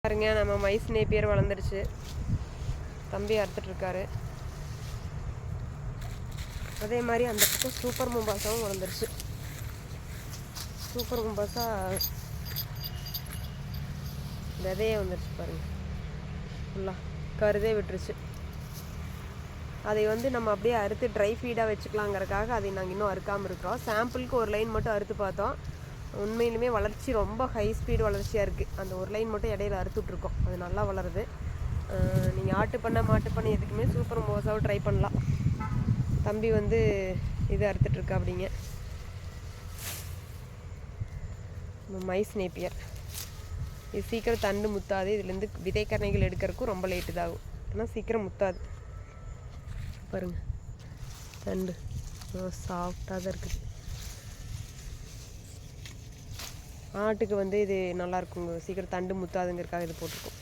பாருங்க நம்ம mice Napier வளர்ந்துருச்சு. தம்பி அறுத்துட்ருக்காரு. அதே மாதிரி அந்த பக்கம் சூப்பர் மும்பாசாவும் வளர்ந்துருச்சு. சூப்பர் மும்பாசா விதையே வந்துருச்சு பாருங்கள். ஃபுல்லாக கருதே விட்டுருச்சு. அதை வந்து நம்ம அப்படியே அறுத்து ட்ரை ஃபீடாக வச்சுக்கலாங்கிறதுக்காக அதை நாங்கள் இன்னும் அறுக்காமல் இருக்கிறோம். சாம்பிளுக்கு ஒரு லைன் மட்டும் அறுத்து பார்த்தோம். உண்மையிலுமே வளர்ச்சி ரொம்ப ஹை ஸ்பீடு வளர்ச்சியாக இருக்குது. அந்த ஒரு லைன் மட்டும் இடையில அறுத்துட்ருக்கோம். அது நல்லா வளருது. நீங்கள் ஆட்டு பண்ணை மாட்டு பண்ணை எதுக்குமே சூப்பர் மோசாவை ட்ரை பண்ணலாம். தம்பி வந்து இது அறுத்துட்ருக்கா அப்படிங்க. மைஸ் நேப்பியர் இது சீக்கிரம் தண்டு முத்தாது. இதுலேருந்து விதைக்கரணைகள் எடுக்கிறதுக்கும் ரொம்ப லேட்டு தான் ஆகும். ஆனால் சீக்கிரம் முத்தாது. பாருங்கள் தண்டு சாஃப்டாக தான் இருக்குது. ஆட்டுக்கு வந்து இது நல்லாயிருக்குங்க. சீக்கிரம் தண்டு முத்தாதுங்கிறதுக்காக இது போட்டிருக்கோம்.